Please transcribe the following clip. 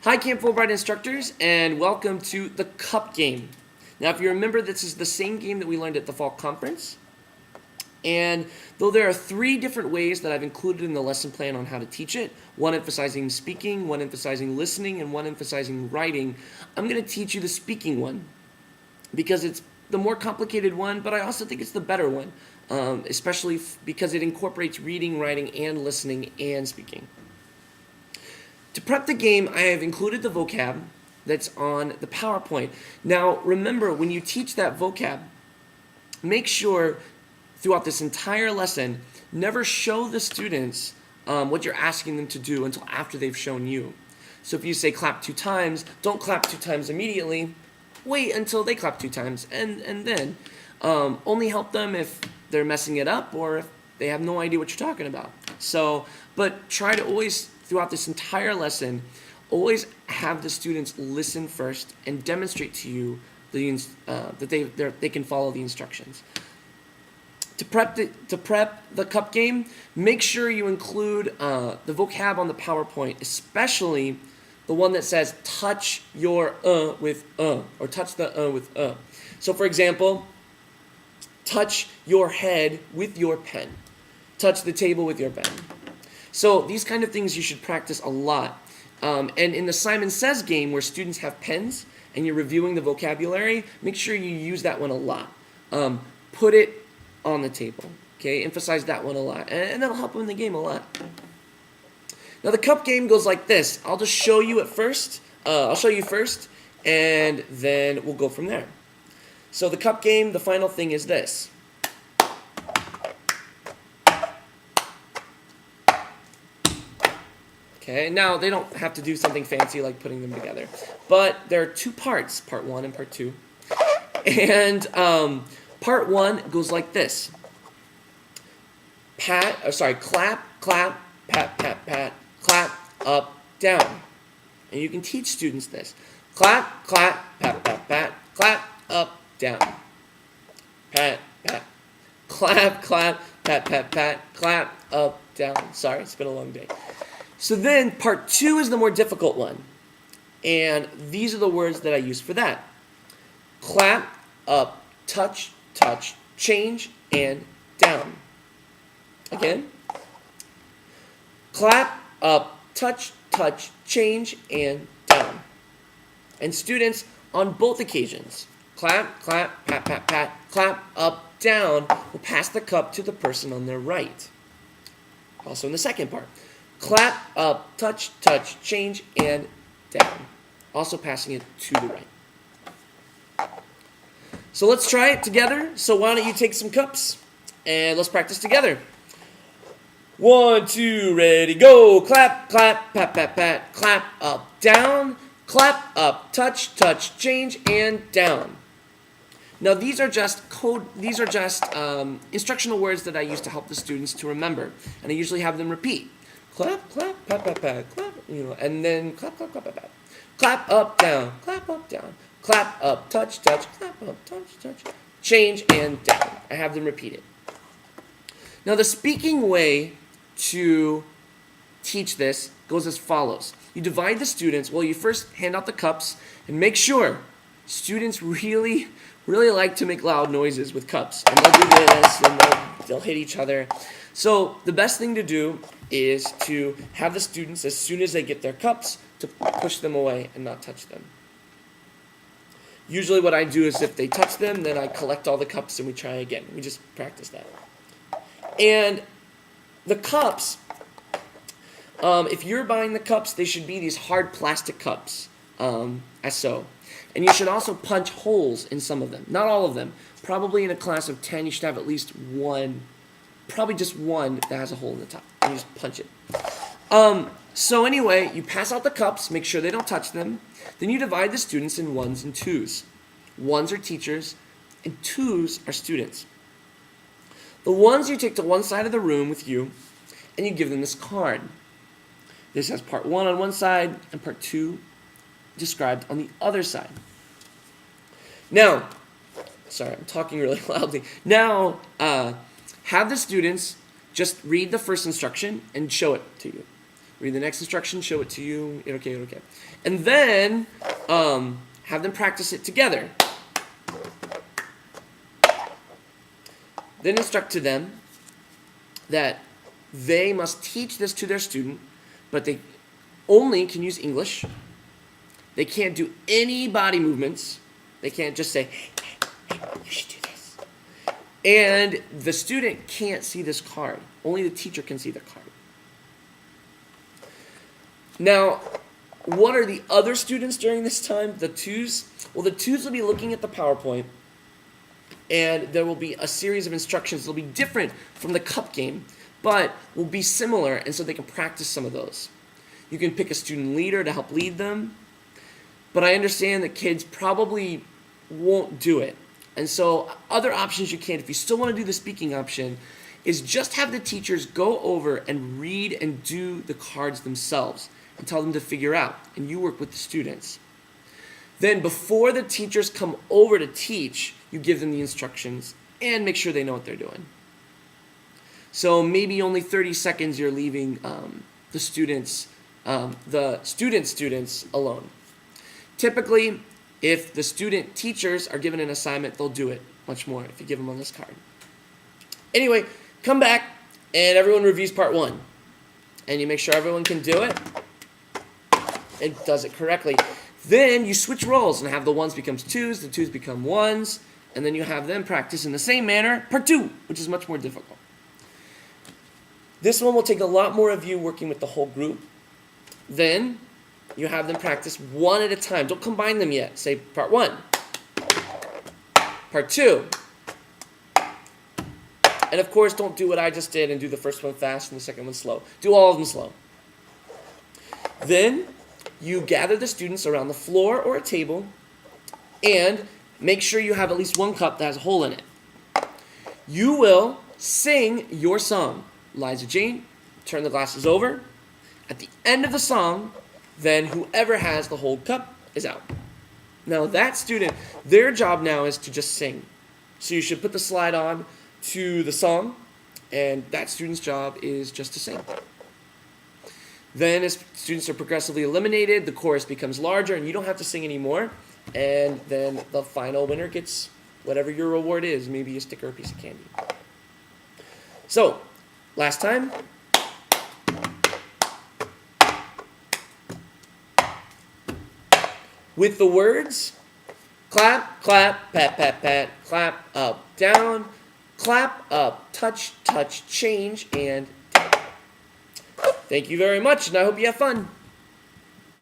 Hi, Camp Fulbright instructors, and welcome to the Cup Game. Now, if you remember, this is the same game that we learned at the Fall Conference. And though there are 3 different ways that I've included in the lesson plan on how to teach it, one emphasizing speaking, one emphasizing listening, and one emphasizing writing, I'm going to teach you the speaking one because it's the more complicated one, but I also think it's the better one, especially because it incorporates reading, writing, and listening and speaking. To prep the game, I have included the vocab that's on the PowerPoint. Now, remember, when you teach that vocab, make sure throughout this entire lesson, never show the students what you're asking them to do until after they've shown you. So if you say clap 2 times, don't clap 2 times immediately. Wait until they clap 2 times, and then only help them if they're messing it up or if they have no idea what you're talking about. So, but try to always, throughout this entire lesson, always have the students listen first and demonstrate to you that they can follow the instructions. To prep the cup game, make sure you include the vocab on the PowerPoint, especially the one that says touch your with or touch the with . So for example, touch your head with your pen. Touch the table with your pen. So these kind of things you should practice a lot. And in the Simon Says game, where students have pens and you're reviewing the vocabulary, make sure you use that one a lot. Put it on the table. Okay, emphasize that one a lot, and that'll help win the game a lot. Now the cup game goes like this. I'll just show you at first. I'll show you first, and then we'll go from there. So the cup game, the final thing is this. Okay, now they don't have to do something fancy like putting them together, but there are 2 parts, part 1 and part 2, and part 1 goes like this. Clap, clap, pat, pat, pat, clap, up, down. And you can teach students this. Clap, clap, pat, pat, pat, clap, up, down. Pat, pat. Clap, clap, pat, pat, pat, clap, up, down. Sorry, it's been a long day. So then part 2 is the more difficult one. And these are the words that I use for that. Clap, up, touch, touch, change, and down. Again. Clap, up, touch, touch, change, and down. And students, on both occasions, clap, clap, pat, pat, pat, clap, up, down, will pass the cup to the person on their right. Also in the second part. Clap, up, touch, touch, change, and down. Also passing it to the right. So let's try it together. So why don't you take some cups and let's practice together. 1, 2, ready, go. Clap, clap, pat, pat, pat, clap, up, down. Clap, up, touch, touch, change, and down. Now these are just instructional words that I use to help the students to remember, and I usually have them repeat. Clap, clap, pat, pat, pat, clap, and then clap, clap, clap, pat, pat. Clap, up, down, clap, up, down. Clap, up, touch, touch, clap, up, touch, touch, change, and down. I have them repeat it. Now the speaking way to teach this goes as follows. You divide the students, you first hand out the cups, and make sure students really like to make loud noises with cups. And they'll do this, and they'll hit each other. So the best thing to do is to have the students, as soon as they get their cups, to push them away and not touch them. Usually what I do is if they touch them, then I collect all the cups and we try again. We just practice that. And the cups, if you're buying the cups, they should be these hard plastic cups, as so. And you should also punch holes in some of them. Not all of them. Probably in a class of 10, you should have at least one, probably just one that has a hole in the top. And you just punch it. So anyway, you pass out the cups, make sure they don't touch them. Then you divide the students in 1s and 2s. 1s are teachers, and 2s are students. The 1s you take to one side of the room with you, and you give them this card. This has part 1 on one side, and part 2 described on the other side. Now, sorry, I'm talking really loudly. Now, have the students just read the first instruction and show it to you. read the next instruction, show it to you, okay. And then have them practice it together. Then instruct to them that they must teach this to their student, but they only can use English. They can't do any body movements. They can't just say, hey, you should do this. And the student can't see this card. Only the teacher can see the card. Now, what are the other students during this time? The twos? Well, the twos will be looking at the PowerPoint, and there will be a series of instructions. They'll be different from the cup game, but will be similar, and so they can practice some of those. You can pick a student leader to help lead them, but I understand that kids probably won't do it. And so other options you can, if you still want to do the speaking option, is just have the teachers go over and read and do the cards themselves and tell them to figure out, and you work with the students. Then before the teachers come over to teach, you give them the instructions and make sure they know what they're doing. So maybe only 30 seconds you're leaving the students alone. Typically, if the student teachers are given an assignment, they'll do it much more if you give them on this card. Anyway, come back and everyone reviews part 1. And you make sure everyone can do it and does it correctly. Then you switch roles and have the 1s become 2s, the 2s become 1s, and then you have them practice in the same manner, part 2, which is much more difficult. This one will take a lot more of you working with the whole group. Then you have them practice one at a time. Don't combine them yet. Say part 1, part 2. And of course, don't do what I just did and do the first one fast and the second one slow. Do all of them slow. Then you gather the students around the floor or a table and make sure you have at least one cup that has a hole in it. You will sing your song. Liza Jane, turn the glasses over. At the end of the song, then whoever has the whole cup is out. Now that student, their job now is to just sing. So you should put the slide on to the song, and that student's job is just to sing. Then as students are progressively eliminated, the chorus becomes larger and you don't have to sing anymore. And then the final winner gets whatever your reward is, maybe a sticker or a piece of candy. So, last time. With the words, clap, clap, pat, pat, pat, clap, up, down, clap, up, touch, touch, change, and tap. Thank you very much, and I hope you have fun.